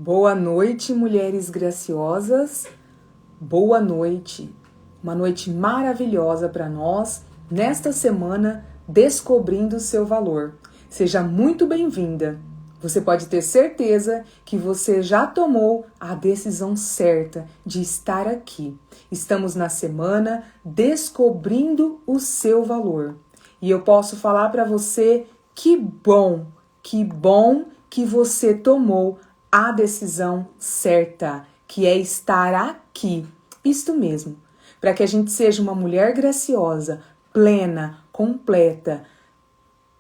Boa noite, mulheres graciosas. Boa noite. Uma noite maravilhosa para nós nesta semana descobrindo o seu valor. Seja muito bem-vinda. Você pode ter certeza que você já tomou a decisão certa de estar aqui. Estamos na semana descobrindo o seu valor. E eu posso falar para você que bom que você tomou a decisão certa, que é estar aqui. Isto mesmo, para que a gente seja uma mulher graciosa, plena, completa,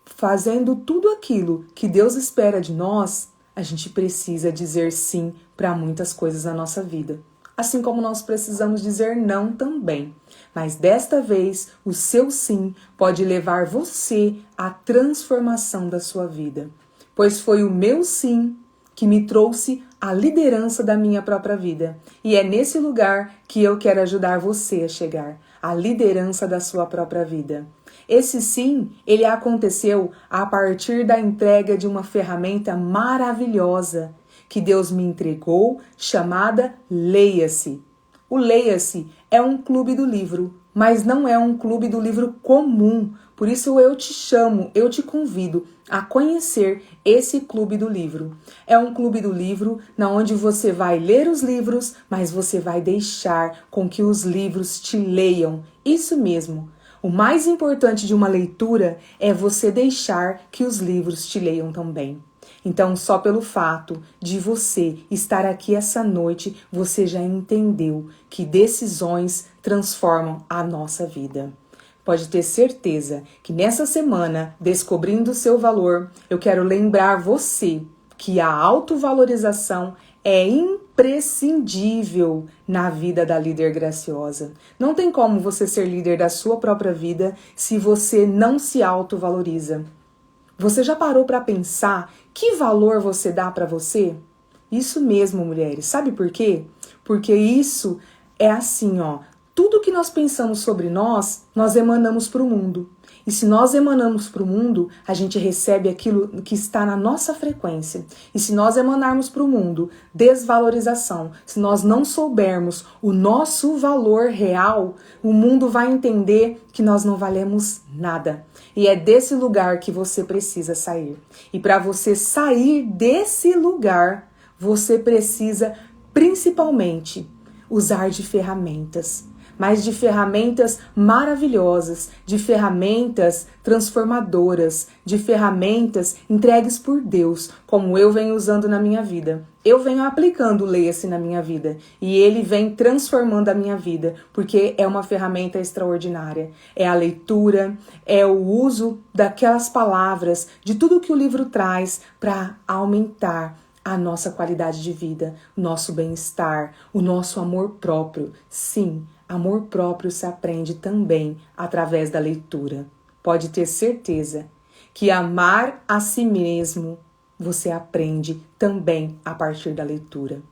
fazendo tudo aquilo que Deus espera de nós, a gente precisa dizer sim para muitas coisas na nossa vida. Assim como nós precisamos dizer não também. Mas desta vez, o seu sim pode levar você à transformação da sua vida. Pois foi o meu sim que me trouxe a liderança da minha própria vida. E é nesse lugar que eu quero ajudar você a chegar, a liderança da sua própria vida. Esse sim, ele aconteceu a partir da entrega de uma ferramenta maravilhosa que Deus me entregou, chamada Leia-se. O Leia-se é um clube do livro, mas não é um clube do livro comum. Por isso eu te chamo, eu te convido a conhecer esse clube do livro. É um clube do livro onde você vai ler os livros, mas você vai deixar com que os livros te leiam. Isso mesmo. O mais importante de uma leitura é você deixar que os livros te leiam também. Então, só pelo fato de você estar aqui essa noite, você já entendeu que decisões transformam a nossa vida. Pode ter certeza que nessa semana, descobrindo o seu valor, eu quero lembrar você que a autovalorização é imprescindível na vida da líder graciosa. Não tem como você ser líder da sua própria vida se você não se autovaloriza. Você já parou para pensar que valor você dá para você? Isso mesmo, mulheres. Sabe por quê? Porque isso é assim, ó. Tudo que nós pensamos sobre nós emanamos para o mundo. E se nós emanamos para o mundo, a gente recebe aquilo que está na nossa frequência. E se nós emanarmos para o mundo desvalorização, se nós não soubermos o nosso valor real, o mundo vai entender que nós não valemos nada. E é desse lugar que você precisa sair. E para você sair desse lugar, você precisa principalmente usar de ferramentas. Mas de ferramentas maravilhosas, de ferramentas transformadoras, de ferramentas entregues por Deus, como eu venho usando na minha vida. Eu venho aplicando o Leia-se na minha vida e ele vem transformando a minha vida, porque é uma ferramenta extraordinária. É a leitura, é o uso daquelas palavras, de tudo que o livro traz para aumentar a nossa qualidade de vida, o nosso bem-estar, o nosso amor próprio. Sim, amor próprio se aprende também através da leitura. Pode ter certeza que amar a si mesmo você aprende também a partir da leitura.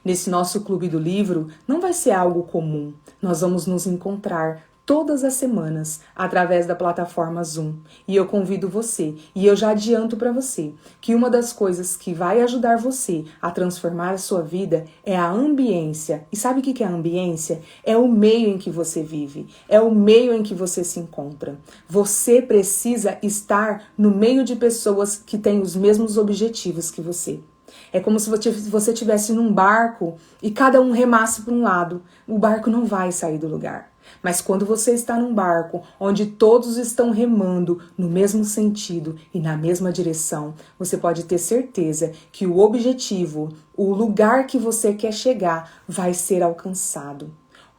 Nesse nosso clube do livro não vai ser algo comum. Nós vamos nos encontrar todas as semanas através da plataforma Zoom. E eu convido você, e eu já adianto para você, que uma das coisas que vai ajudar você a transformar a sua vida é a ambiência. E sabe o que é a ambiência? É o meio em que você vive, é o meio em que você se encontra. Você precisa estar no meio de pessoas que têm os mesmos objetivos que você. É como se você estivesse num barco e cada um remasse para um lado. O barco não vai sair do lugar. Mas quando você está num barco onde todos estão remando no mesmo sentido e na mesma direção, você pode ter certeza que o objetivo, o lugar que você quer chegar, vai ser alcançado.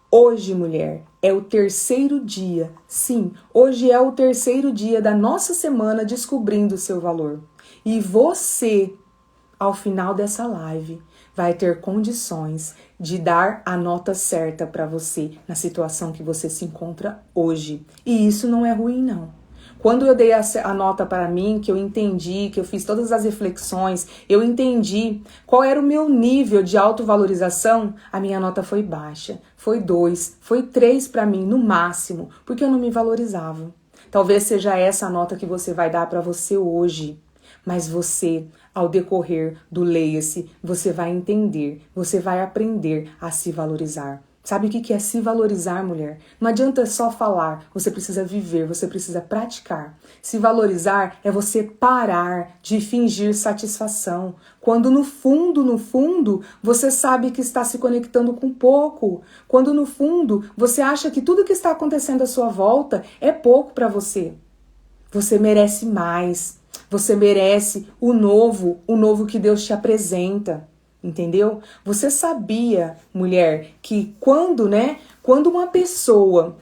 Hoje, mulher, é o terceiro dia. Sim, hoje é o terceiro dia da nossa semana descobrindo o seu valor. E você, ao final dessa live, vai ter condições de dar a nota certa para você na situação que você se encontra hoje. E isso não é ruim, não. Quando eu dei a nota para mim, que eu entendi, que eu fiz todas as reflexões, eu entendi qual era o meu nível de autovalorização, a minha nota foi baixa. Foi 2, foi 3 para mim, no máximo, porque eu não me valorizava. Talvez seja essa a nota que você vai dar para você hoje. Mas você, Ao decorrer do Leia-se, você vai entender, você vai aprender a se valorizar. Sabe o que é se valorizar, mulher? Não adianta só falar, você precisa viver, você precisa praticar. Se valorizar é você parar de fingir satisfação, quando no fundo, você sabe que está se conectando com pouco. Quando no fundo, você acha que tudo que está acontecendo à sua volta é pouco para você. Você merece mais, você merece o novo que Deus te apresenta. Entendeu? Você sabia, mulher, que quando uma pessoa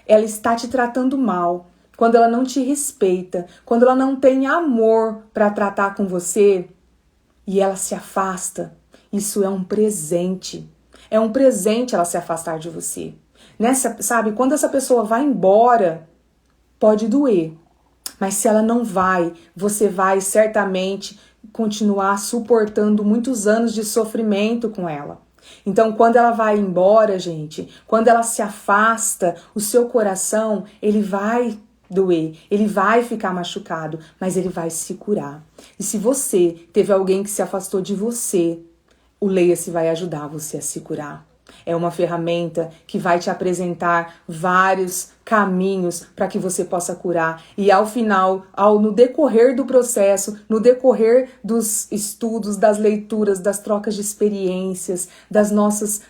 ela está te tratando mal, quando ela não te respeita, quando ela não tem amor para tratar com você e ela se afasta, isso é um presente. É um presente ela se afastar de você. Sabe, quando essa pessoa vai embora, pode doer. Mas se ela não vai, você vai certamente continuar suportando muitos anos de sofrimento com ela. Então, quando ela vai embora, gente, quando ela se afasta, o seu coração, ele vai doer, ele vai ficar machucado, mas ele vai se curar. E se você teve alguém que se afastou de você, o Leia-se vai ajudar você a se curar. É uma ferramenta que vai te apresentar vários caminhos para que você possa curar. E ao final, no decorrer do processo, no decorrer dos estudos, das leituras, das trocas de experiências, das nossas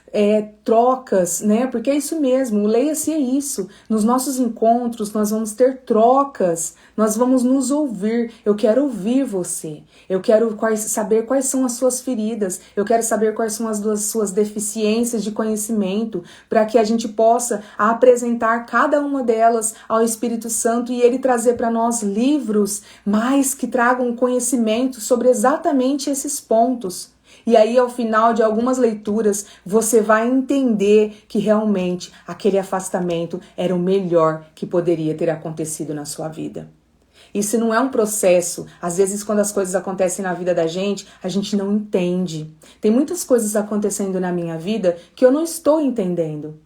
trocas, né? Porque é isso mesmo, o Leia-se é isso. Nos nossos encontros, nós vamos ter trocas, nós vamos nos ouvir. Eu quero ouvir você. Eu quero saber quais são as suas feridas. Eu quero saber quais são as suas deficiências de conhecimento, para que a gente possa apresentar cada uma delas ao Espírito Santo e ele trazer para nós livros mais que tragam conhecimento sobre exatamente esses pontos. E aí, ao final de algumas leituras, você vai entender que realmente aquele afastamento era o melhor que poderia ter acontecido na sua vida. Isso não é um processo. Às vezes, quando as coisas acontecem na vida da gente, a gente não entende. Tem muitas coisas acontecendo na minha vida que eu não estou entendendo.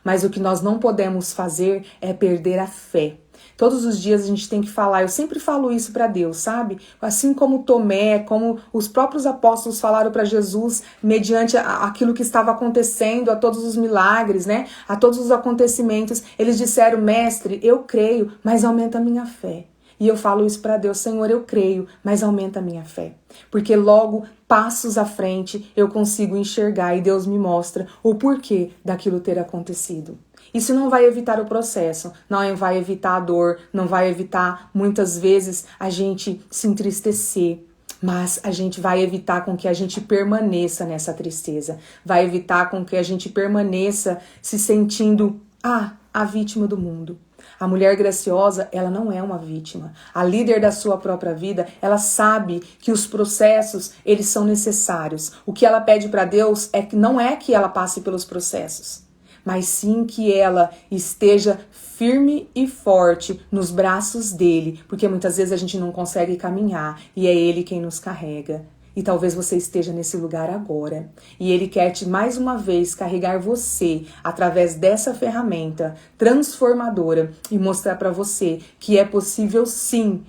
Mas o que nós não podemos fazer é perder a fé. Todos os dias a gente tem que falar, eu sempre falo isso para Deus, sabe? Assim como Tomé, como os próprios apóstolos falaram para Jesus, mediante aquilo que estava acontecendo, a todos os milagres, né? A todos os acontecimentos, eles disseram, mestre, eu creio, mas aumenta a minha fé. E eu falo isso para Deus, Senhor, eu creio, mas aumenta a minha fé. Porque logo, passos à frente, eu consigo enxergar e Deus me mostra o porquê daquilo ter acontecido. Isso não vai evitar o processo, não vai evitar a dor, não vai evitar, muitas vezes, a gente se entristecer. Mas a gente vai evitar com que a gente permaneça nessa tristeza. Vai evitar com que a gente permaneça se sentindo, a vítima do mundo. A mulher graciosa, ela não é uma vítima. A líder da sua própria vida, ela sabe que os processos, eles são necessários. O que ela pede para Deus não é que ela passe pelos processos, mas sim que ela esteja firme e forte nos braços dele, porque muitas vezes a gente não consegue caminhar e é ele quem nos carrega. E talvez você esteja nesse lugar agora. E ele quer mais uma vez carregar você através dessa ferramenta transformadora e mostrar para você que é possível sim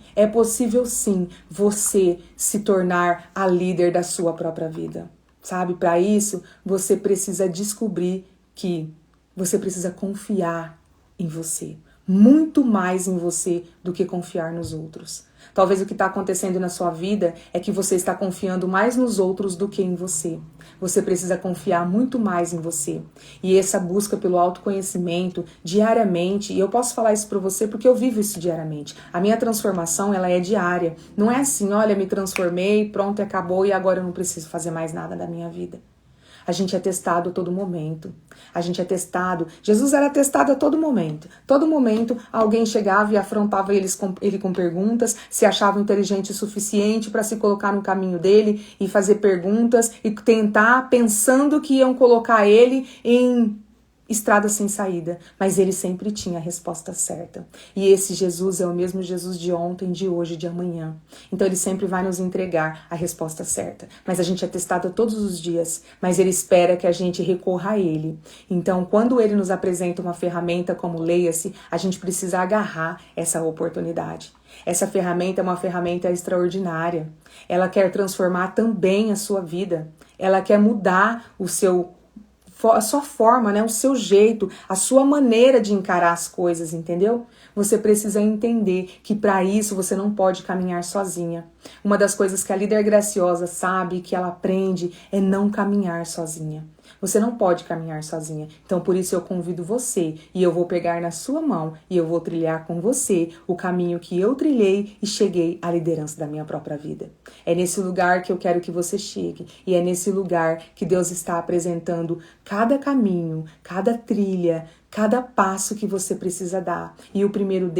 você se tornar a líder da sua própria vida. Sabe? Para isso, você precisa descobrir que você precisa confiar em você. Muito mais em você do que confiar nos outros. Talvez o que está acontecendo na sua vida é que você está confiando mais nos outros do que em você. Você precisa confiar muito mais em você. E essa busca pelo autoconhecimento diariamente, e eu posso falar isso para você porque eu vivo isso diariamente. A minha transformação, ela é diária. Não é assim, olha, me transformei, pronto, acabou e agora eu não preciso fazer mais nada da minha vida. A gente é testado a todo momento. A gente é testado. Jesus era testado a todo momento. Todo momento alguém chegava e afrontava ele com perguntas, se achava inteligente o suficiente para se colocar no caminho dele e fazer perguntas e tentar pensando que iam colocar ele em estrada sem saída, mas ele sempre tinha a resposta certa. E esse Jesus é o mesmo Jesus de ontem, de hoje, de amanhã. Então ele sempre vai nos entregar a resposta certa. Mas a gente é testado todos os dias, mas ele espera que a gente recorra a ele. Então, quando ele nos apresenta uma ferramenta como Leia-se, a gente precisa agarrar essa oportunidade. Essa ferramenta é uma ferramenta extraordinária. Ela quer transformar também a sua vida. Ela quer mudar a sua forma, né? O seu jeito, a sua maneira de encarar as coisas, entendeu? Você precisa entender que para isso você não pode caminhar sozinha. Uma das coisas que a líder graciosa sabe, que ela aprende, é não caminhar sozinha. Você não pode caminhar sozinha. Então, por isso eu convido você e eu vou pegar na sua mão e eu vou trilhar com você o caminho que eu trilhei e cheguei à liderança da minha própria vida. É nesse lugar que eu quero que você chegue e é nesse lugar que Deus está apresentando cada caminho, cada trilha, cada passo que você precisa dar. E o primeiro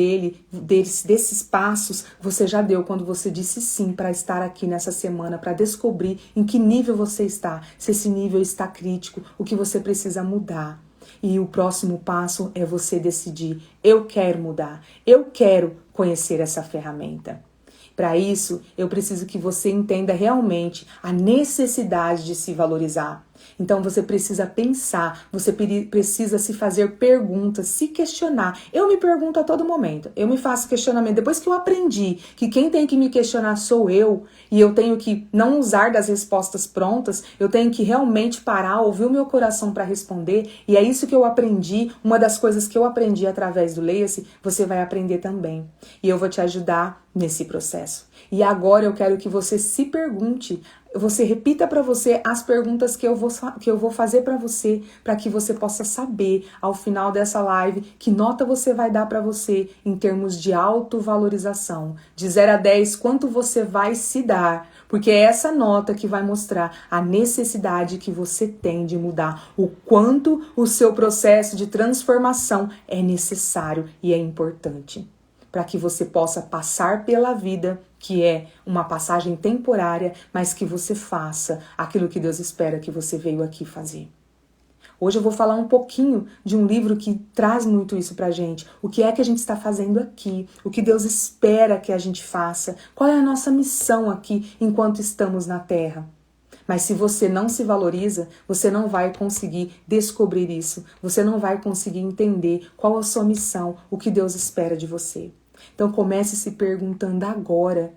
desses passos, você já deu quando você disse sim para estar aqui nessa semana, para descobrir em que nível você está, se esse nível está crítico, o que você precisa mudar. E o próximo passo é você decidir, eu quero mudar, eu quero conhecer essa ferramenta. Para isso, eu preciso que você entenda realmente a necessidade de se valorizar. Então você precisa pensar, você precisa se fazer perguntas, se questionar. Eu me pergunto a todo momento, eu me faço questionamento. Depois que eu aprendi que quem tem que me questionar sou eu, e eu tenho que não usar das respostas prontas, eu tenho que realmente parar, ouvir o meu coração para responder, e é isso que eu aprendi, uma das coisas que eu aprendi através do Leia-se, você vai aprender também. E eu vou te ajudar nesse processo. E agora eu quero que você se pergunte, você repita para você as perguntas que eu vou fazer para você, para que você possa saber ao final dessa live que nota você vai dar para você em termos de autovalorização. De 0 a 10, quanto você vai se dar, porque é essa nota que vai mostrar a necessidade que você tem de mudar, o quanto o seu processo de transformação é necessário e é importante, para que você possa passar pela vida, que é uma passagem temporária, mas que você faça aquilo que Deus espera que você veio aqui fazer. Hoje eu vou falar um pouquinho de um livro que traz muito isso pra gente. O que é que a gente está fazendo aqui? O que Deus espera que a gente faça? Qual é a nossa missão aqui enquanto estamos na Terra? Mas se você não se valoriza, você não vai conseguir descobrir isso. Você não vai conseguir entender qual a sua missão, o que Deus espera de você. Então comece se perguntando agora,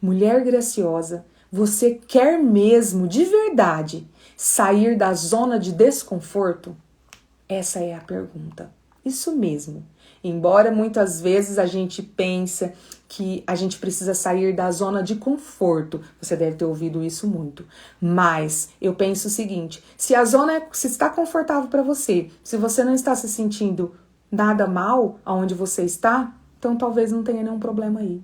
mulher graciosa, você quer mesmo, de verdade, sair da zona de desconforto? Essa é a pergunta. Isso mesmo. Embora muitas vezes a gente pense que a gente precisa sair da zona de conforto, você deve ter ouvido isso muito, mas eu penso o seguinte, se está confortável para você, se você não está se sentindo nada mal aonde você está, então talvez não tenha nenhum problema aí.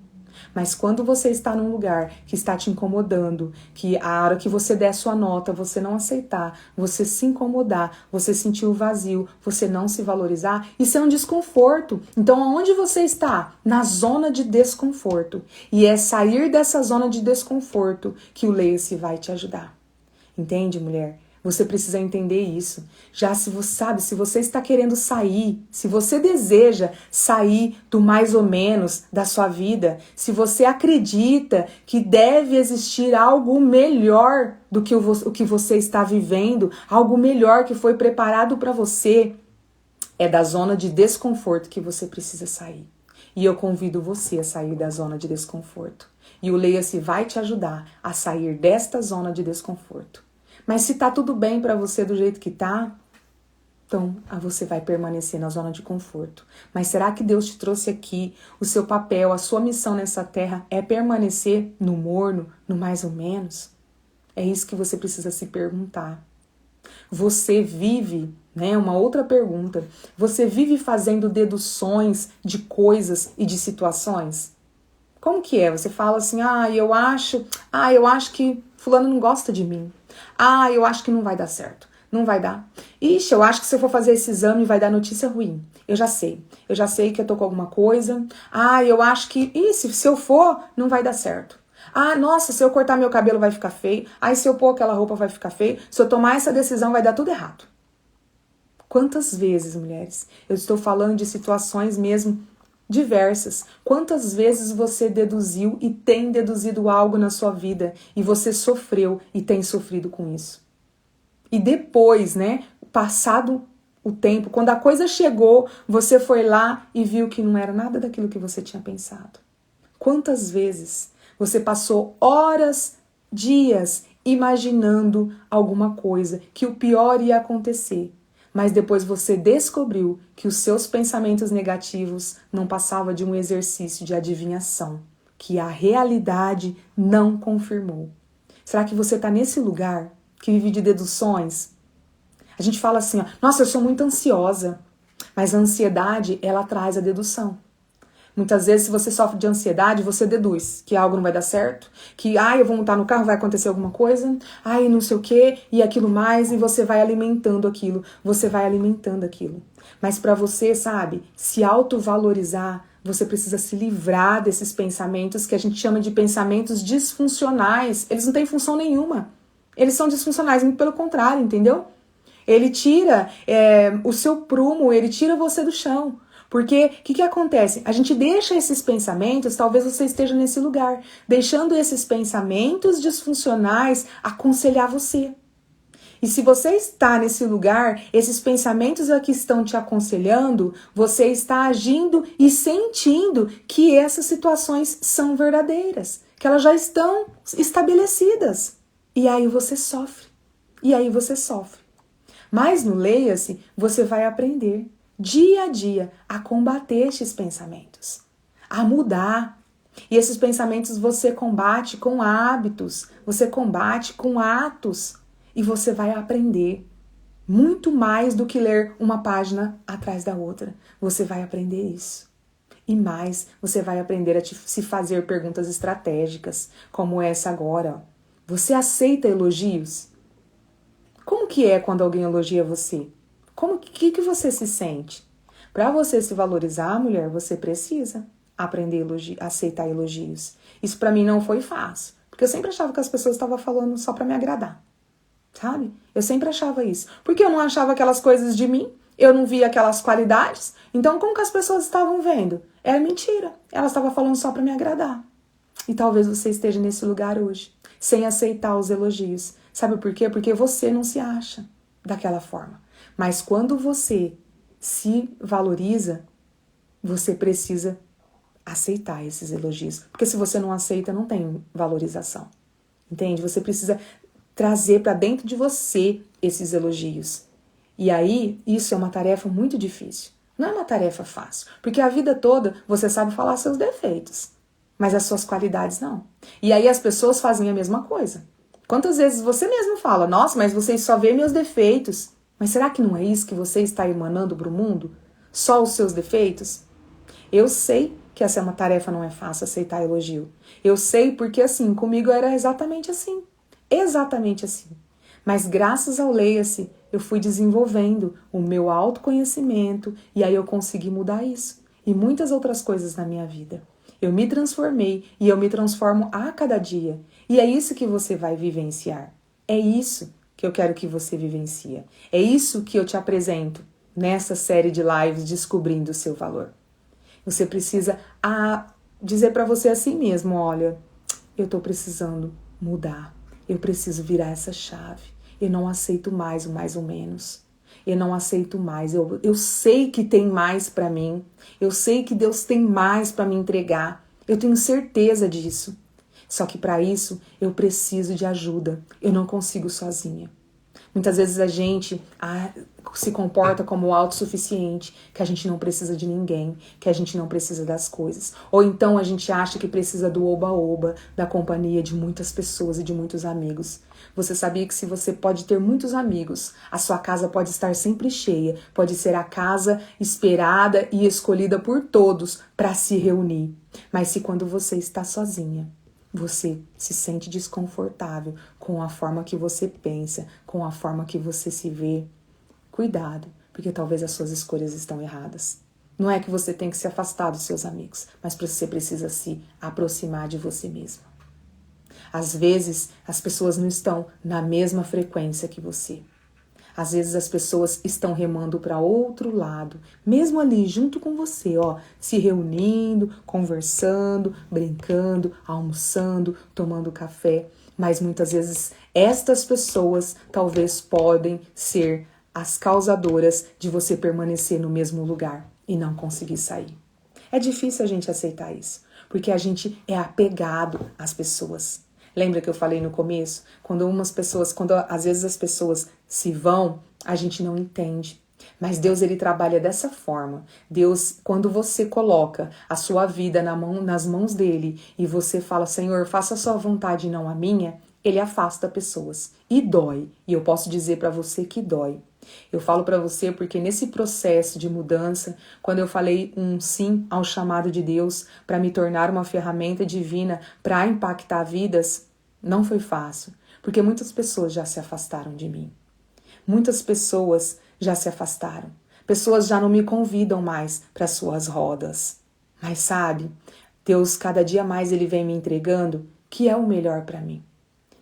Mas quando você está num lugar que está te incomodando, que a hora que você der sua nota, você não aceitar, você se incomodar, você sentir o vazio, você não se valorizar, isso é um desconforto. Então, aonde você está? Na zona de desconforto. E é sair dessa zona de desconforto que o Leia-se vai te ajudar. Entende, mulher? Você precisa entender isso. Já se você está querendo sair, se você deseja sair do mais ou menos da sua vida, se você acredita que deve existir algo melhor do que o que você está vivendo, algo melhor que foi preparado para você, é da zona de desconforto que você precisa sair. E eu convido você a sair da zona de desconforto. E o Leia-se vai te ajudar a sair desta zona de desconforto. Mas se tá tudo bem para você do jeito que tá, então você vai permanecer na zona de conforto. Mas será que Deus te trouxe aqui? O seu papel, a sua missão nessa terra é permanecer no morno, no mais ou menos? É isso que você precisa se perguntar. Você vive, uma outra pergunta, você vive fazendo deduções de coisas e de situações? Como que é? Você fala assim, eu acho que fulano não gosta de mim. Eu acho que não vai dar certo. Não vai dar. Ixi, eu acho que se eu for fazer esse exame vai dar notícia ruim. Eu já sei que eu tô com alguma coisa. Eu acho que, se eu for, não vai dar certo. Nossa, se eu cortar meu cabelo vai ficar feio. Se eu pôr aquela roupa vai ficar feio. Se eu tomar essa decisão vai dar tudo errado. Quantas vezes, mulheres, eu estou falando de situações mesmo diversas. Quantas vezes você deduziu e tem deduzido algo na sua vida e você sofreu e tem sofrido com isso? E depois, né, passado o tempo, quando a coisa chegou, você foi lá e viu que não era nada daquilo que você tinha pensado. Quantas vezes você passou horas, dias imaginando alguma coisa, que o pior ia acontecer, mas depois você descobriu que os seus pensamentos negativos não passavam de um exercício de adivinhação, que a realidade não confirmou. Será que você está nesse lugar que vive de deduções? A gente fala assim, ó, nossa, eu sou muito ansiosa, mas a ansiedade, ela traz a dedução. Muitas vezes, se você sofre de ansiedade, você deduz que algo não vai dar certo, que, eu vou montar no carro, vai acontecer alguma coisa, não sei o quê, e aquilo mais, e você vai alimentando aquilo, Mas para você, sabe, se autovalorizar, você precisa se livrar desses pensamentos que a gente chama de pensamentos disfuncionais. Eles não têm função nenhuma. Eles são disfuncionais, muito pelo contrário, entendeu? Ele tira o seu prumo, ele tira você do chão. Porque o que acontece? A gente deixa esses pensamentos, talvez você esteja nesse lugar, deixando esses pensamentos disfuncionais aconselhar você. E se você está nesse lugar, esses pensamentos aqui estão te aconselhando, você está agindo e sentindo que essas situações são verdadeiras, que elas já estão estabelecidas. E aí você sofre. Mas no Leia-se, você vai aprender dia a dia a combater estes pensamentos, a mudar. E esses pensamentos você combate com hábitos, você combate com atos. E você vai aprender muito mais do que ler uma página atrás da outra. Você vai aprender isso. E mais, você vai aprender a se fazer perguntas estratégicas, como essa agora. Você aceita elogios? Como que é quando alguém elogia você? Que você se sente? Para você se valorizar, mulher, você precisa aprender a aceitar elogios. Isso para mim não foi fácil, porque eu sempre achava que as pessoas estavam falando só para me agradar, sabe? Eu sempre achava isso, porque eu não achava aquelas coisas de mim, eu não via aquelas qualidades, então como que as pessoas estavam vendo? Era mentira, elas estavam falando só para me agradar. E talvez você esteja nesse lugar hoje, sem aceitar os elogios. Sabe por quê? Porque você não se acha daquela forma. Mas quando você se valoriza, você precisa aceitar esses elogios. Porque se você não aceita, não tem valorização. Entende? Você precisa trazer para dentro de você esses elogios. E aí, isso é uma tarefa muito difícil. Não é uma tarefa fácil. Porque a vida toda você sabe falar seus defeitos, mas as suas qualidades não. E aí as pessoas fazem a mesma coisa. Quantas vezes você mesmo fala, nossa, mas vocês só vê meus defeitos. Mas será que não é isso que você está emanando para o mundo? Só os seus defeitos? Eu sei que essa é uma tarefa, não é fácil aceitar elogio. Eu sei porque assim, comigo era exatamente assim. Exatamente assim. Mas graças ao Leia-se, eu fui desenvolvendo o meu autoconhecimento e aí eu consegui mudar isso. E muitas outras coisas na minha vida. Eu me transformei e eu me transformo a cada dia. E é isso que você vai vivenciar. É isso que eu quero que você vivencie. É isso que eu te apresento nessa série de lives Descobrindo o Seu Valor. Você precisa dizer para você assim mesmo, olha, eu tô precisando mudar. Eu preciso virar essa chave. Eu não aceito mais o mais ou menos. Eu não aceito mais. Eu sei que tem mais para mim. Eu sei que Deus tem mais para me entregar. Eu tenho certeza disso. Só que para isso eu preciso de ajuda. Eu não consigo sozinha. Muitas vezes a gente se comporta como autossuficiente, que a gente não precisa de ninguém, que a gente não precisa das coisas. Ou então a gente acha que precisa do oba-oba, da companhia de muitas pessoas e de muitos amigos. Você sabia que se você pode ter muitos amigos, a sua casa pode estar sempre cheia, pode ser a casa esperada e escolhida por todos para se reunir. Mas se quando você está sozinha, você se sente desconfortável com a forma que você pensa, com a forma que você se vê, cuidado, porque talvez as suas escolhas estão erradas. Não é que você tem que se afastar dos seus amigos, mas você precisa se aproximar de você mesma. Às vezes, as pessoas não estão na mesma frequência que você. Às vezes as pessoas estão remando para outro lado, mesmo ali junto com você, se reunindo, conversando, brincando, almoçando, tomando café. Mas muitas vezes estas pessoas talvez podem ser as causadoras de você permanecer no mesmo lugar e não conseguir sair. É difícil a gente aceitar isso, porque a gente é apegado às pessoas. Lembra que eu falei no começo? Quando às vezes as pessoas se vão, a gente não entende. Mas Deus, ele trabalha dessa forma. Deus, quando você coloca a sua vida nas mãos dele e você fala, Senhor, faça a sua vontade e não a minha, ele afasta pessoas. E dói. E eu posso dizer para você que dói. Eu falo para você porque nesse processo de mudança, quando eu falei um sim ao chamado de Deus para me tornar uma ferramenta divina para impactar vidas, não foi fácil, porque muitas pessoas já se afastaram de mim. Muitas pessoas já se afastaram. Pessoas já não me convidam mais para suas rodas. Mas sabe, Deus cada dia mais ele vem me entregando que é o melhor para mim.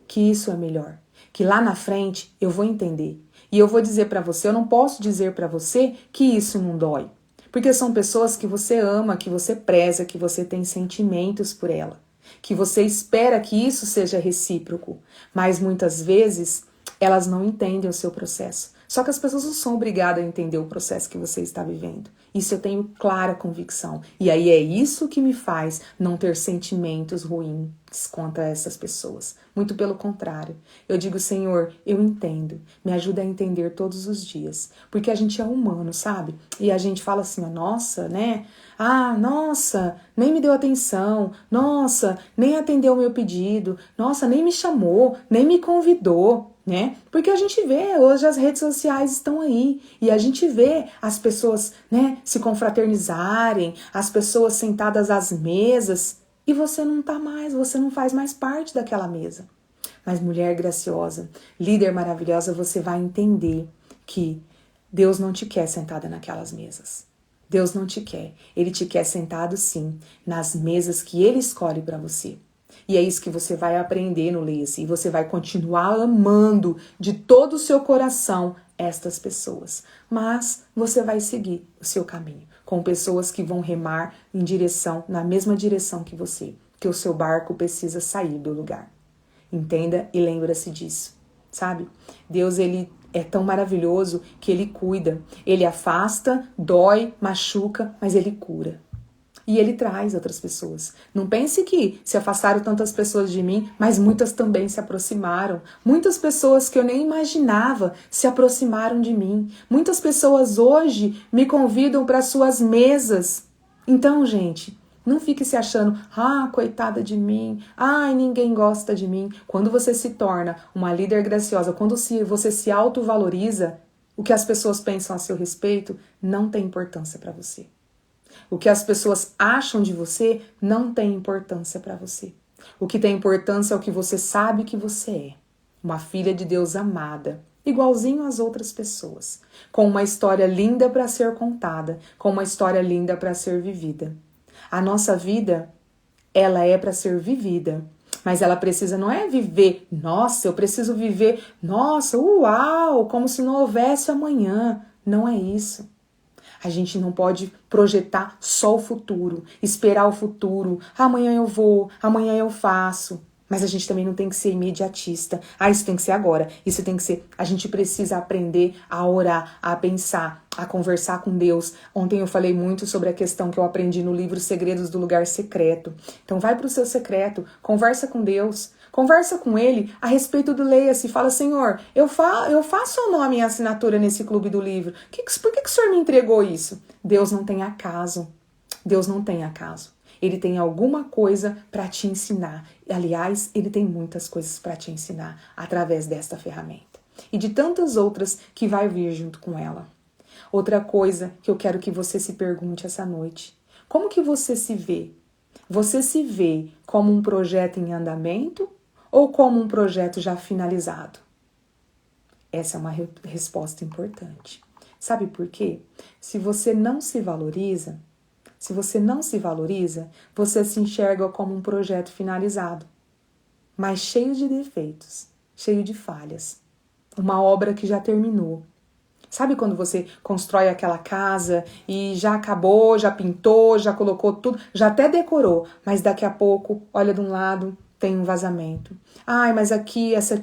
Que isso é melhor. Que lá na frente eu vou entender. E eu vou dizer para você, eu não posso dizer para você que isso não dói. Porque são pessoas que você ama, que você preza, que você tem sentimentos por ela. Que você espera que isso seja recíproco. Mas muitas vezes elas não entendem o seu processo. Só que as pessoas não são obrigadas a entender o processo que você está vivendo. Isso eu tenho clara convicção. E aí é isso que me faz não ter sentimentos ruins contra essas pessoas. Muito pelo contrário. Eu digo, Senhor, eu entendo. Me ajuda a entender todos os dias. Porque a gente é humano, sabe? E a gente fala assim, nossa, né? Ah, nossa, nem me deu atenção. Nossa, nem atendeu o meu pedido. Nossa, nem me chamou, nem me convidou. Né? Porque a gente vê, hoje as redes sociais estão aí e a gente vê as pessoas, né, se confraternizarem, as pessoas sentadas às mesas e você não tá mais, você não faz mais parte daquela mesa. Mas mulher graciosa, líder maravilhosa, você vai entender que Deus não te quer sentada naquelas mesas. Deus não te quer. Ele te quer sentado sim, nas mesas que Ele escolhe para você. E é isso que você vai aprender no Leia-se. E você vai continuar amando de todo o seu coração estas pessoas. Mas você vai seguir o seu caminho com pessoas que vão remar na mesma direção que você. Que o seu barco precisa sair do lugar. Entenda e lembra-se disso, sabe? Deus, ele é tão maravilhoso que ele cuida. Ele afasta, dói, machuca, mas ele cura. E ele traz outras pessoas. Não pense que se afastaram tantas pessoas de mim, mas muitas também se aproximaram. Muitas pessoas que eu nem imaginava se aproximaram de mim. Muitas pessoas hoje me convidam para suas mesas. Então, gente, não fique se achando, coitada de mim, ninguém gosta de mim. Quando você se torna uma líder graciosa, quando você se autovaloriza, o que as pessoas pensam a seu respeito não tem importância para você. O que as pessoas acham de você não tem importância para você. O que tem importância é o que você sabe que você é. Uma filha de Deus amada, igualzinho às outras pessoas, com uma história linda para ser contada, com uma história linda para ser vivida. A nossa vida, ela é para ser vivida, mas ela precisa não é viver, nossa, eu preciso viver, nossa, uau, como se não houvesse amanhã. Não é isso. A gente não pode projetar só o futuro, esperar o futuro. Amanhã eu vou, amanhã eu faço. Mas a gente também não tem que ser imediatista. Isso tem que ser agora. Isso tem que ser... A gente precisa aprender a orar, a pensar, a conversar com Deus. Ontem eu falei muito sobre a questão que eu aprendi no livro Segredos do Lugar Secreto. Então vai para o seu secreto, conversa com Deus. Conversa com ele a respeito do Leia-se. Fala, Senhor, eu faço o nome e assinatura nesse clube do livro. Por que o Senhor me entregou isso? Deus não tem acaso. Deus não tem acaso. Ele tem alguma coisa para te ensinar. Aliás, ele tem muitas coisas para te ensinar através desta ferramenta. E de tantas outras que vai vir junto com ela. Outra coisa que eu quero que você se pergunte essa noite. Como que você se vê? Você se vê como um projeto em andamento ou como um projeto já finalizado? Essa é uma resposta importante. Sabe por quê? Se você não se valoriza, você se enxerga como um projeto finalizado, mas cheio de defeitos, cheio de falhas. uma obra que já terminou. Sabe quando você constrói aquela casa e já acabou, já pintou, já colocou tudo, já até decorou, mas daqui a pouco, olha de um lado, tem um vazamento. Ai, mas aqui, essa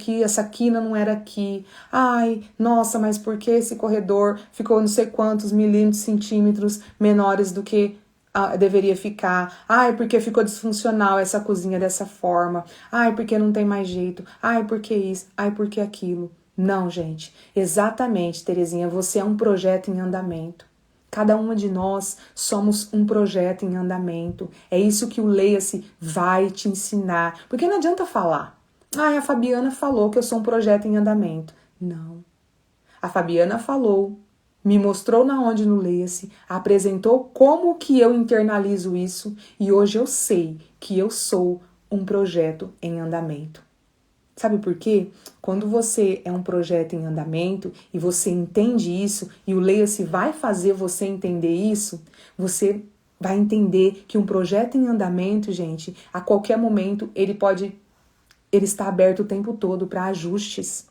quina não era aqui. Ai, nossa, mas por que esse corredor ficou não sei quantos milímetros, centímetros menores do que deveria ficar? Ai, porque ficou disfuncional essa cozinha dessa forma. Ai, porque não tem mais jeito. Ai, porque isso. Ai, porque aquilo. Não, gente. Exatamente, Terezinha, você é um projeto em andamento. Cada uma de nós somos um projeto em andamento. É isso que o Leia-se vai te ensinar. Porque não adianta falar. Ah, a Fabiana falou que eu sou um projeto em andamento. Não. A Fabiana falou, me mostrou na onde no Leia-se, apresentou como que eu internalizo isso e hoje eu sei que eu sou um projeto em andamento. Sabe por quê? Quando você é um projeto em andamento e você entende isso e o Leia-se vai fazer você entender isso, você vai entender que um projeto em andamento, gente, a qualquer momento ele está aberto o tempo todo para ajustes.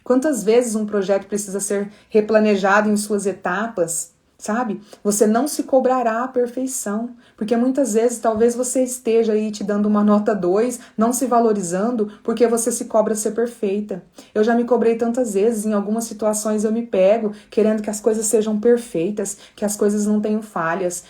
Quantas vezes um projeto precisa ser replanejado em suas etapas? Sabe? Você não se cobrará a perfeição, porque muitas vezes talvez você esteja aí te dando uma nota 2, não se valorizando, porque você se cobra ser perfeita. Eu já me cobrei tantas vezes, em algumas situações eu me pego querendo que as coisas sejam perfeitas, que as coisas não tenham falhas,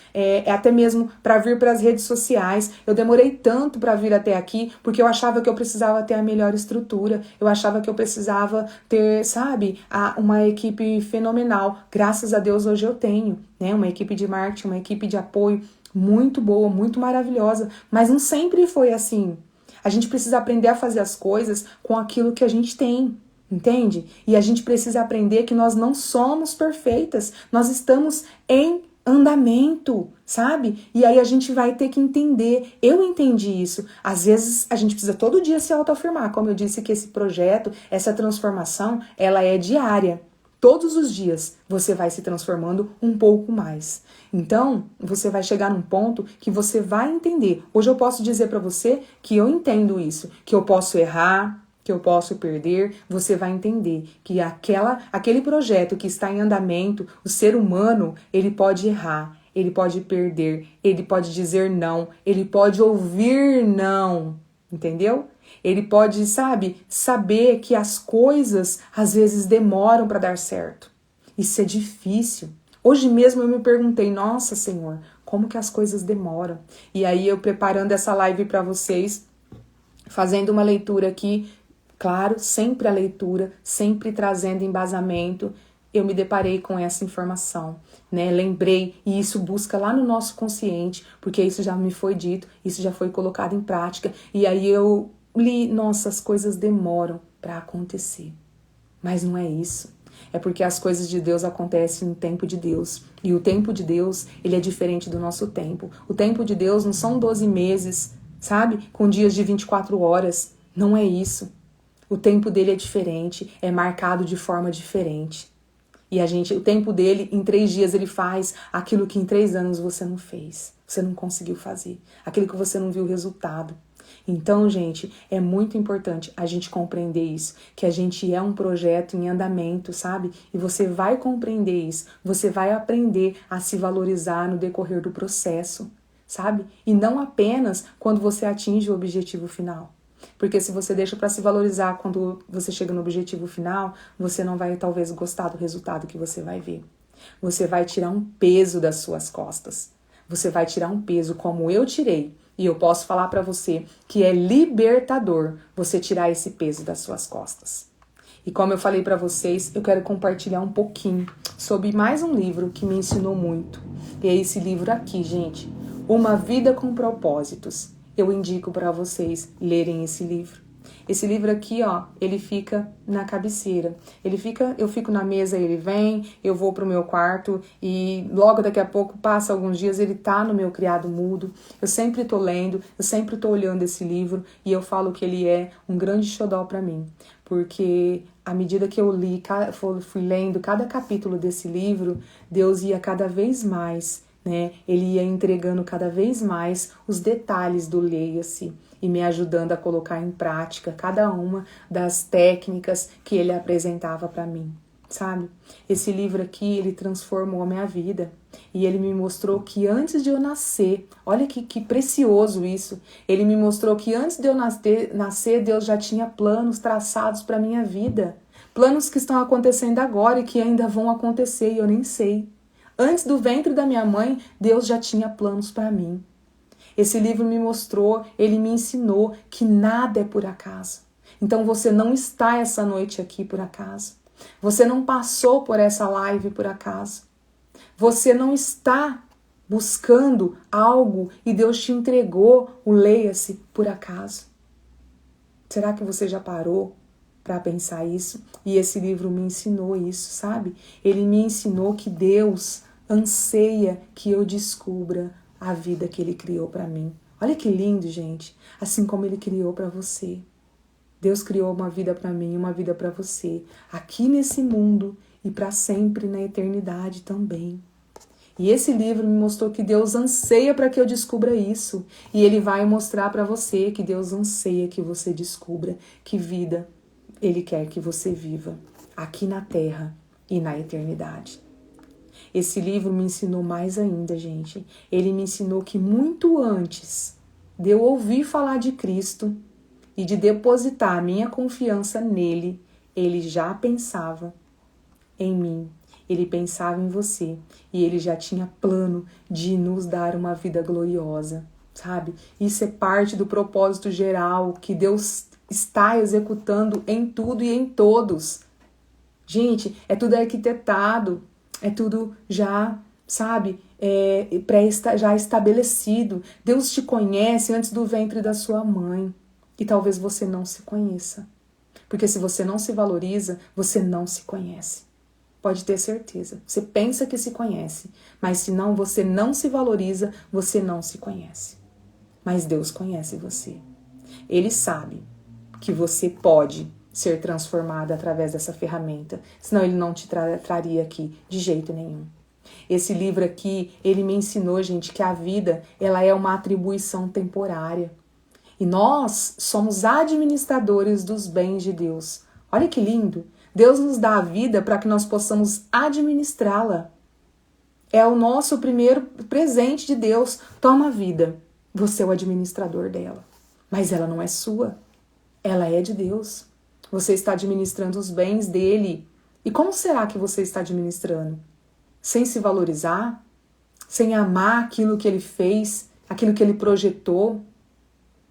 até mesmo para vir para as redes sociais. Eu demorei tanto para vir até aqui, porque eu achava que eu precisava ter a melhor estrutura, eu achava que eu precisava ter, sabe, uma equipe fenomenal. Graças a Deus hoje eu tenho. Né, uma equipe de marketing, uma equipe de apoio muito boa, muito maravilhosa, mas não sempre foi assim. A gente precisa aprender a fazer as coisas com aquilo que a gente tem, entende? E a gente precisa aprender que nós não somos perfeitas, nós estamos em andamento, sabe? E aí a gente vai ter que entender. Eu entendi isso. Às vezes a gente precisa todo dia se autoafirmar, como eu disse que esse projeto, essa transformação, ela é diária. Todos os dias você vai se transformando um pouco mais. Então, você vai chegar num ponto que você vai entender. Hoje eu posso dizer para você que eu entendo isso, que eu posso errar, que eu posso perder. Você vai entender que aquele projeto que está em andamento, o ser humano, ele pode errar, ele pode perder, ele pode dizer não, ele pode ouvir não, entendeu? Ele pode, saber que as coisas às vezes demoram para dar certo. Isso é difícil. Hoje mesmo eu me perguntei, nossa Senhor, como que as coisas demoram? E aí eu preparando essa live para vocês, fazendo uma leitura aqui, claro, sempre a leitura, sempre trazendo embasamento, eu me deparei com essa informação, né? Lembrei, e isso busca lá no nosso consciente, porque isso já me foi dito, isso já foi colocado em prática, e aí eu li, nossa, as coisas demoram para acontecer. Mas não é isso. É porque as coisas de Deus acontecem no tempo de Deus. E o tempo de Deus, ele é diferente do nosso tempo. O tempo de Deus não são 12 meses, sabe? Com dias de 24 horas. Não é isso. O tempo dele é diferente, é marcado de forma diferente. E o tempo dele, em 3 dias, ele faz aquilo que em 3 anos você não fez. Você não conseguiu fazer. Aquilo que você não viu o resultado. Então, gente, é muito importante a gente compreender isso, que a gente é um projeto em andamento, sabe? E você vai compreender isso, você vai aprender a se valorizar no decorrer do processo, sabe? E não apenas quando você atinge o objetivo final. Porque se você deixa para se valorizar quando você chega no objetivo final, você não vai talvez gostar do resultado que você vai ver. Você vai tirar um peso das suas costas. Você vai tirar um peso como eu tirei. E eu posso falar para você que é libertador você tirar esse peso das suas costas. E como eu falei para vocês, eu quero compartilhar um pouquinho sobre mais um livro que me ensinou muito. E é esse livro aqui, gente, Uma Vida com Propósitos. Eu indico para vocês lerem esse livro. Esse livro aqui, ó, ele fica na cabeceira. Eu fico na mesa, ele vem, eu vou pro meu quarto e logo daqui a pouco, passa alguns dias, ele tá no meu criado mudo. Eu sempre tô lendo, eu sempre tô olhando esse livro e eu falo que ele é um grande xodó para mim. Porque à medida que eu fui lendo cada capítulo desse livro, Deus ia cada vez mais, né? Ele ia entregando cada vez mais os detalhes do Leia-se e me ajudando a colocar em prática cada uma das técnicas que ele apresentava para mim, sabe? Esse livro aqui, ele transformou a minha vida e ele me mostrou que antes de eu nascer, olha que precioso isso, ele me mostrou que antes de eu nascer, Deus já tinha planos traçados para minha vida, planos que estão acontecendo agora e que ainda vão acontecer e eu nem sei. Antes do ventre da minha mãe, Deus já tinha planos para mim. Esse livro me mostrou, ele me ensinou que nada é por acaso. Então você não está essa noite aqui por acaso. Você não passou por essa live por acaso. Você não está buscando algo e Deus te entregou o Leia-se por acaso. Será que você já parou para pensar isso? E esse livro me ensinou isso, sabe? Ele me ensinou que Deus anseia que eu descubra a vida que Ele criou para mim. Olha que lindo, gente. Assim como Ele criou para você. Deus criou uma vida para mim, uma vida para você, aqui nesse mundo e para sempre na eternidade também. E esse livro me mostrou que Deus anseia para que eu descubra isso. E Ele vai mostrar para você que Deus anseia que você descubra que vida Ele quer que você viva, aqui na terra e na eternidade. Esse livro me ensinou mais ainda, gente. Ele me ensinou que muito antes de eu ouvir falar de Cristo e de depositar a minha confiança nele, Ele já pensava em mim. Ele pensava em você e Ele já tinha plano de nos dar uma vida gloriosa, sabe? Isso é parte do propósito geral que Deus está executando em tudo e em todos. Gente, é tudo arquitetado, é tudo já, sabe, já estabelecido. Deus te conhece antes do ventre da sua mãe. E talvez você não se conheça. Porque se você não se valoriza, você não se conhece. Pode ter certeza. Você pensa que se conhece, mas se não, você não se valoriza, você não se conhece. Mas Deus conhece você. Ele sabe que você pode ser transformada através dessa ferramenta, senão Ele não te traria aqui de jeito nenhum. Esse livro aqui, ele me ensinou, gente, que a vida, ela é uma atribuição temporária. E nós somos administradores dos bens de Deus. Olha que lindo! Deus nos dá a vida para que nós possamos administrá-la. É o nosso primeiro presente de Deus. Toma a vida. Você é o administrador dela. Mas ela não é sua. Ela é de Deus. Você está administrando os bens dele. E como será que você está administrando? Sem se valorizar? Sem amar aquilo que ele fez? Aquilo que ele projetou?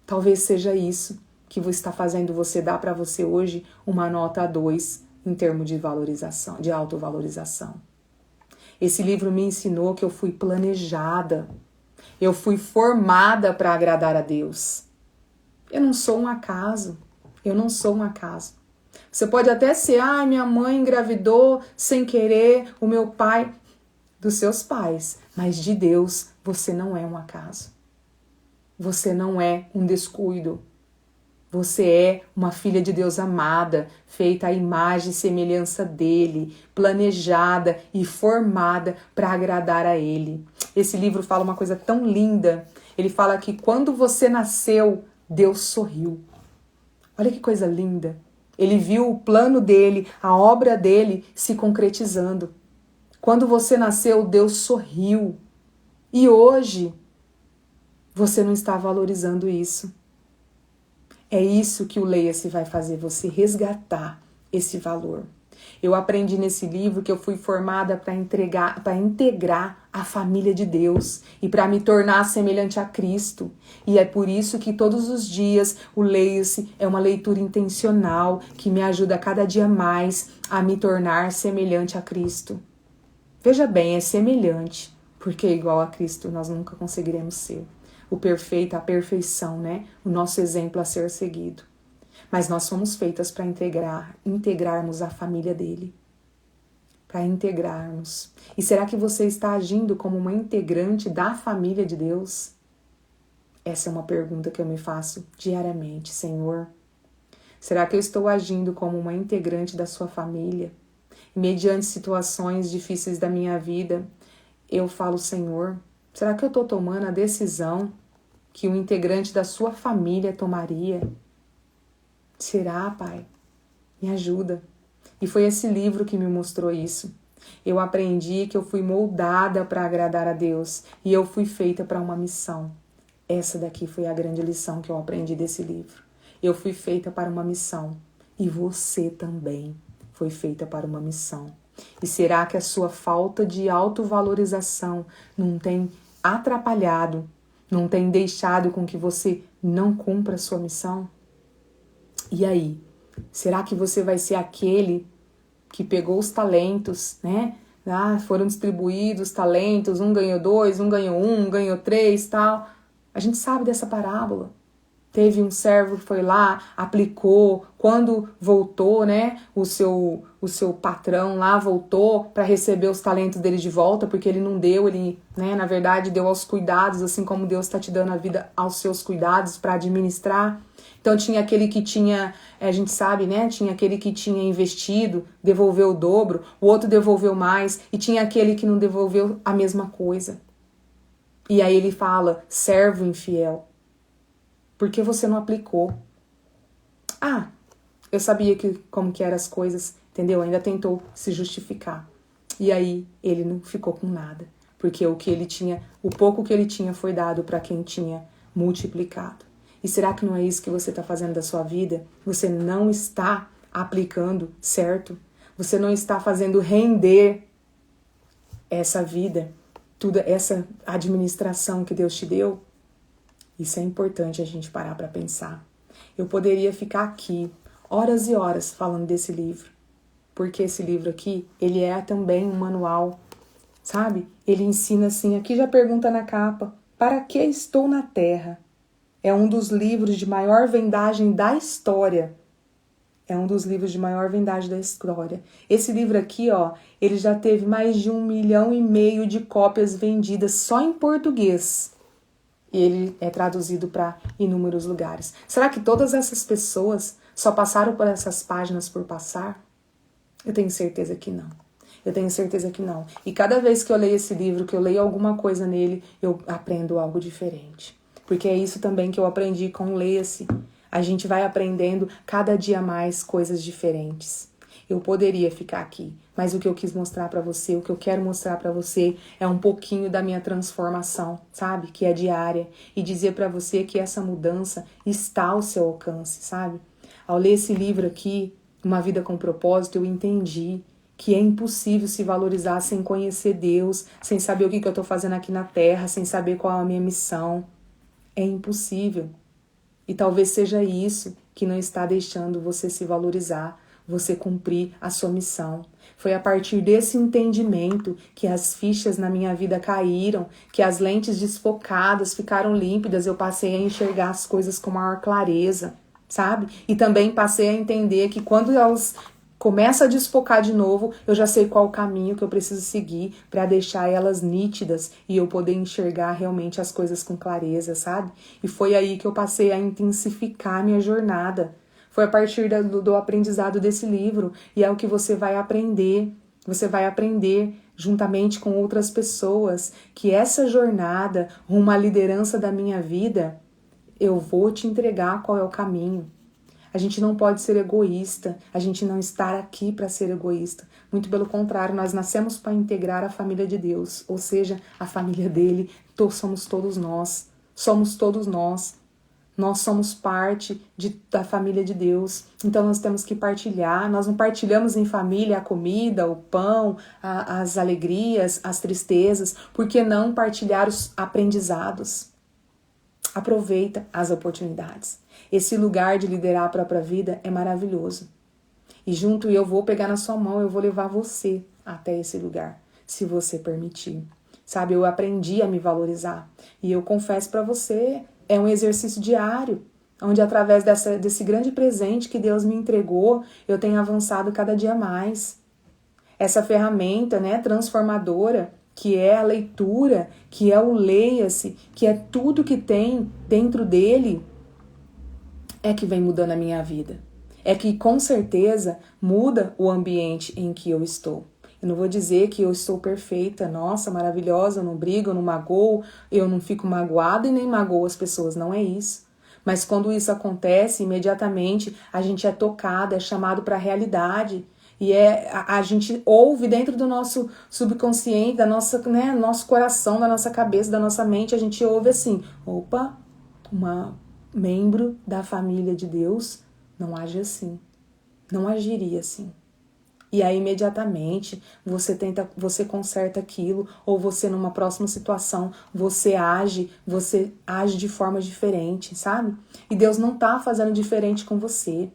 Talvez seja isso que está fazendo você dar para você hoje uma nota 2 em termos de valorização, de autovalorização. Esse livro me ensinou que eu fui planejada, eu fui formada para agradar a Deus. Eu não sou um acaso, eu não sou um acaso. Você pode até ser, minha mãe engravidou sem querer, o meu pai, dos seus pais, mas de Deus você não é um acaso. Você não é um descuido. Você é uma filha de Deus amada, feita à imagem e semelhança dele, planejada e formada para agradar a ele. Esse livro fala uma coisa tão linda. Ele fala que quando você nasceu, Deus sorriu. Olha que coisa linda. Ele viu o plano dele, a obra dele se concretizando. Quando você nasceu, Deus sorriu. E hoje, você não está valorizando isso. É isso que o Leia-se vai fazer você resgatar esse valor. Eu aprendi nesse livro que eu fui formada para integrar a família de Deus e para me tornar semelhante a Cristo. E é por isso que todos os dias o Leia-se é uma leitura intencional que me ajuda cada dia mais a me tornar semelhante a Cristo. Veja bem, é semelhante, porque igual a Cristo nós nunca conseguiremos ser. O perfeito, a perfeição, né? O nosso exemplo a ser seguido. Mas nós somos feitas para integrarmos a família dele. Para integrarmos. E será que você está agindo como uma integrante da família de Deus? Essa é uma pergunta que eu me faço diariamente, Senhor. Será que eu estou agindo como uma integrante da sua família? E mediante situações difíceis da minha vida, eu falo, Senhor, Será que eu estou tomando a decisão que um integrante da sua família tomaria? Será, Pai? Me ajuda. E foi esse livro que me mostrou isso. Eu aprendi que eu fui moldada para agradar a Deus e eu fui feita para uma missão. Essa daqui foi a grande lição que eu aprendi desse livro. Eu fui feita para uma missão e você também foi feita para uma missão. E será que a sua falta de autovalorização não tem atrapalhado, não tem deixado com que você não cumpra a sua missão? E aí? Será que você vai ser aquele que pegou os talentos, né? Foram distribuídos talentos, um ganhou 2, um ganhou 1, um ganhou 3, tal. A gente sabe dessa parábola. Teve um servo que foi lá, aplicou, quando voltou, né, o seu patrão lá voltou para receber os talentos dele de volta, porque ele não deu, ele, né, na verdade deu aos cuidados, assim como Deus está te dando a vida aos seus cuidados para administrar. Então tinha aquele que tinha, a gente sabe, né, tinha aquele que tinha investido, devolveu o dobro, o outro devolveu mais, e tinha aquele que não devolveu a mesma coisa. E aí ele fala, servo infiel. Por que você não aplicou? Eu sabia como que eram as coisas, entendeu? Ainda tentou se justificar. E aí ele não ficou com nada, porque o pouco que ele tinha foi dado para quem tinha multiplicado. E será que não é isso que você está fazendo da sua vida? Você não está aplicando certo? Você não está fazendo render essa vida, toda essa administração que Deus te deu? Isso é importante a gente parar para pensar. Eu poderia ficar aqui horas e horas falando desse livro, porque esse livro aqui, ele é também um manual, sabe? Ele ensina assim, aqui já pergunta na capa, para que estou na Terra? É um dos livros de maior vendagem da história. É um dos livros de maior vendagem da história. Esse livro aqui, ó, ele já teve mais de 1,5 milhão de cópias vendidas só em português. E ele é traduzido para inúmeros lugares. Será que todas essas pessoas só passaram por essas páginas por passar? Eu tenho certeza que não. Eu tenho certeza que não. E cada vez que eu leio esse livro, que eu leio alguma coisa nele, eu aprendo algo diferente. Porque é isso também que eu aprendi com o Leia-se. A gente vai aprendendo cada dia mais coisas diferentes. Eu poderia ficar aqui, mas o que eu quis mostrar pra você, o que eu quero mostrar pra você é um pouquinho da minha transformação, sabe? Que é diária. E dizer pra você que essa mudança está ao seu alcance, sabe? Ao ler esse livro aqui, Uma Vida com Propósito, eu entendi que é impossível se valorizar sem conhecer Deus, sem saber o que eu tô fazendo aqui na Terra, sem saber qual é a minha missão. É impossível. E talvez seja isso que não está deixando você se valorizar, você cumprir a sua missão. Foi a partir desse entendimento que as fichas na minha vida caíram, que as lentes desfocadas ficaram límpidas, eu passei a enxergar as coisas com maior clareza, sabe? E também passei a entender que quando elas começam a desfocar de novo, eu já sei qual o caminho que eu preciso seguir para deixar elas nítidas e eu poder enxergar realmente as coisas com clareza, sabe? E foi aí que eu passei a intensificar a minha jornada. Foi a partir do aprendizado desse livro, e é o que você vai aprender. Você vai aprender juntamente com outras pessoas que essa jornada rumo à liderança da minha vida, eu vou te entregar qual é o caminho. A gente não pode ser egoísta, a gente não está aqui para ser egoísta. Muito pelo contrário, nós nascemos para integrar a família de Deus, ou seja, a família dele, somos todos nós. Somos todos nós. Nós somos parte da família de Deus, então nós temos que partilhar. Nós não partilhamos em família a comida, o pão, as alegrias, as tristezas. Por que não partilhar os aprendizados? Aproveita as oportunidades. Esse lugar de liderar a própria vida é maravilhoso. E junto eu vou pegar na sua mão, eu vou levar você até esse lugar, se você permitir. Sabe, eu aprendi a me valorizar. E eu confesso para você, é um exercício diário, onde através desse grande presente que Deus me entregou, eu tenho avançado cada dia mais. Essa ferramenta, né, transformadora, que é a leitura, que é o leia-se, que é tudo que tem dentro dele, é que vem mudando a minha vida. É que com certeza muda o ambiente em que eu estou. Eu não vou dizer que eu estou perfeita, nossa, maravilhosa, eu não brigo, eu não magoo, eu não fico magoada e nem magoo as pessoas, não é isso. Mas quando isso acontece, imediatamente a gente é tocado, é chamado para a realidade. E a gente ouve dentro do nosso subconsciente, da nossa, né, nosso coração, da nossa cabeça, da nossa mente, a gente ouve assim, opa, uma membro da família de Deus não age assim, não agiria assim. E aí, imediatamente, você conserta aquilo, ou você, numa próxima situação, você age de forma diferente, sabe? E Deus não tá fazendo diferente com você.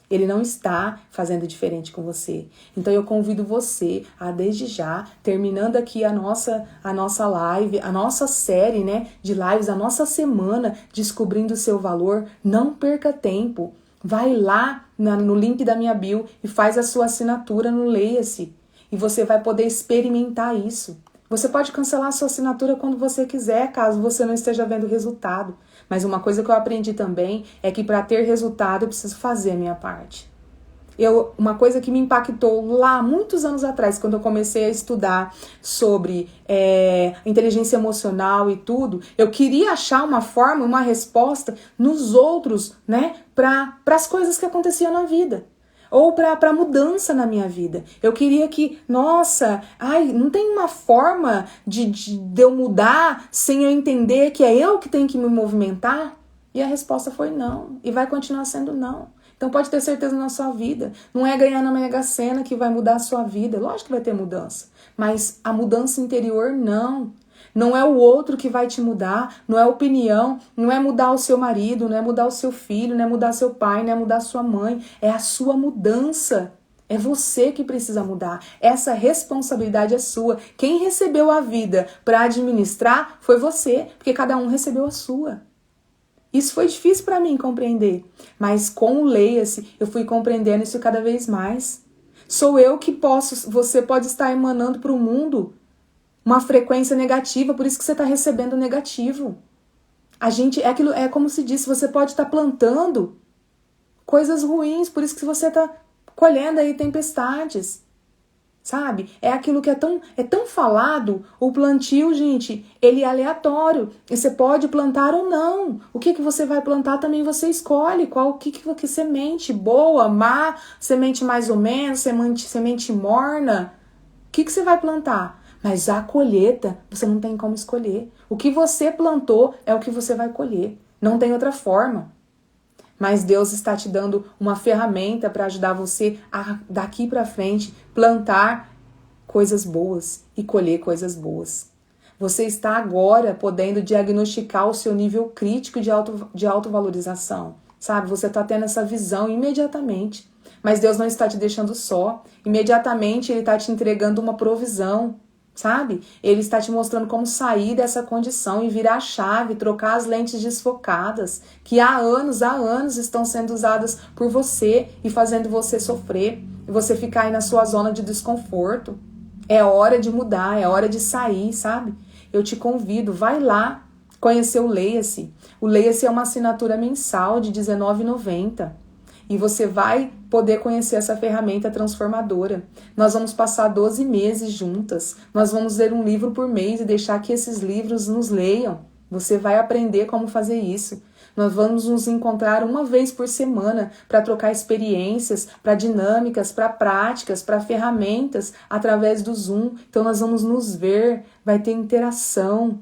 Ele não está fazendo diferente com você. Então, eu convido você a, desde já, terminando aqui a nossa live, a nossa série, né, de lives, a nossa semana, descobrindo o seu valor, não perca tempo. Vai lá no link da minha bio e faz a sua assinatura no Leia-se. E você vai poder experimentar isso. Você pode cancelar a sua assinatura quando você quiser, caso você não esteja vendo resultado. Mas uma coisa que eu aprendi também é que para ter resultado eu preciso fazer a minha parte. Uma coisa que me impactou lá muitos anos atrás, quando eu comecei a estudar sobre inteligência emocional e tudo, eu queria achar uma forma, uma resposta nos outros, né, para as coisas que aconteciam na vida. Ou para mudança na minha vida. Eu queria que, nossa, não tem uma forma de eu mudar sem eu entender que é eu que tenho que me movimentar? E a resposta foi não. E vai continuar sendo não. Então pode ter certeza na sua vida. Não é ganhar na Mega Sena que vai mudar a sua vida. Lógico que vai ter mudança. Mas a mudança interior, não. Não é o outro que vai te mudar, não é opinião, não é mudar o seu marido, não é mudar o seu filho, não é mudar seu pai, não é mudar sua mãe. É a sua mudança. É você que precisa mudar. Essa responsabilidade é sua. Quem recebeu a vida para administrar foi você, porque cada um recebeu a sua. Isso foi difícil para mim compreender, mas com o Leia-se eu fui compreendendo isso cada vez mais. Sou eu que posso, você pode estar emanando para o mundo uma frequência negativa, por isso que você está recebendo negativo. É como se disse, você pode estar plantando coisas ruins, por isso que você está colhendo aí tempestades. Sabe? É aquilo que é tão falado. O plantio, gente, ele é aleatório. E você pode plantar ou não. O que você vai plantar também você escolhe. Que semente boa, má, semente mais ou menos, semente morna. O que você vai plantar? Mas a colheita, você não tem como escolher. O que você plantou é o que você vai colher. Não tem outra forma. Mas Deus está te dando uma ferramenta para ajudar você a, daqui para frente, plantar coisas boas e colher coisas boas. Você está agora podendo diagnosticar o seu nível crítico de autovalorização, sabe? Você está tendo essa visão imediatamente. Mas Deus não está te deixando só. Imediatamente Ele está te entregando uma provisão, sabe? Ele está te mostrando como sair dessa condição e virar a chave, trocar as lentes desfocadas, que há anos estão sendo usadas por você e fazendo você sofrer, e você ficar aí na sua zona de desconforto. É hora de mudar, é hora de sair, sabe? Eu te convido, vai lá conhecer o Leia-se. O Leia-se é uma assinatura mensal de R$19,90. E você vai poder conhecer essa ferramenta transformadora. Nós vamos passar 12 meses juntas. Nós vamos ler um livro por mês e deixar que esses livros nos leiam. Você vai aprender como fazer isso. Nós vamos nos encontrar uma vez por semana para trocar experiências, para dinâmicas, para práticas, para ferramentas através do Zoom. Então nós vamos nos ver, vai ter interação.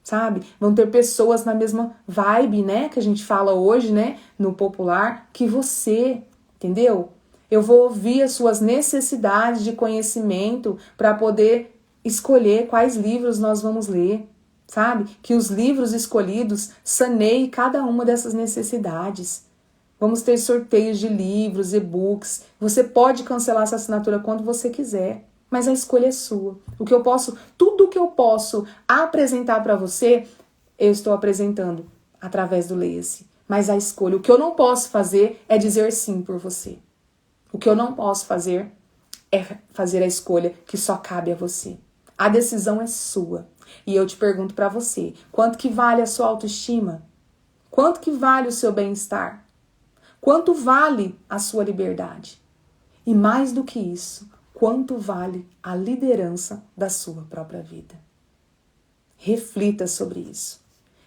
Sabe? Vão ter pessoas na mesma vibe, né? Que a gente fala hoje, né? No popular, que você, entendeu? Eu vou ouvir as suas necessidades de conhecimento para poder escolher quais livros nós vamos ler, sabe? Que os livros escolhidos saneiem cada uma dessas necessidades. Vamos ter sorteios de livros, e-books. Você pode cancelar essa assinatura quando você quiser. Mas a escolha é sua. Tudo que eu posso apresentar para você, eu estou apresentando através do Leia-se. Mas a escolha, o que eu não posso fazer é dizer sim por você. O que eu não posso fazer é fazer a escolha que só cabe a você. A decisão é sua. E eu te pergunto para você, quanto que vale a sua autoestima? Quanto que vale o seu bem-estar? Quanto vale a sua liberdade? E mais do que isso, quanto vale a liderança da sua própria vida. Reflita sobre isso.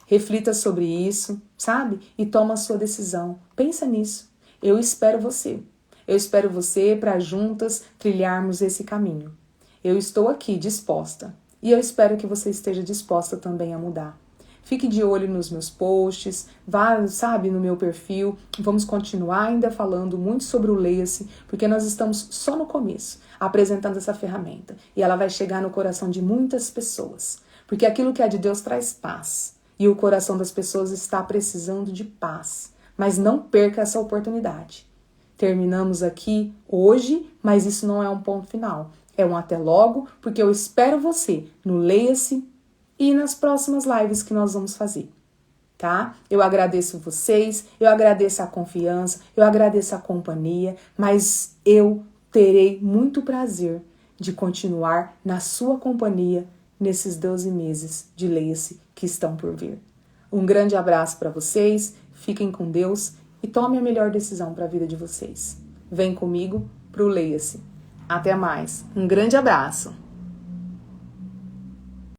Reflita sobre isso, sabe? E toma a sua decisão. Pensa nisso. Eu espero você. Eu espero você para juntas trilharmos esse caminho. Eu estou aqui disposta. E eu espero que você esteja disposta também a mudar. Fique de olho nos meus posts, vá, sabe, no meu perfil. Vamos continuar ainda falando muito sobre o Leia-se, porque nós estamos só no começo, apresentando essa ferramenta. E ela vai chegar no coração de muitas pessoas. Porque aquilo que é de Deus traz paz. E o coração das pessoas está precisando de paz. Mas não perca essa oportunidade. Terminamos aqui hoje, mas isso não é um ponto final. É um até logo, porque eu espero você no Leia-se e nas próximas lives que nós vamos fazer, tá? Eu agradeço vocês, eu agradeço a confiança, eu agradeço a companhia, mas eu terei muito prazer de continuar na sua companhia nesses 12 meses de Leia-se que estão por vir. Um grande abraço para vocês, fiquem com Deus e tome a melhor decisão para a vida de vocês. Vem comigo pro Leia-se. Até mais. Um grande abraço.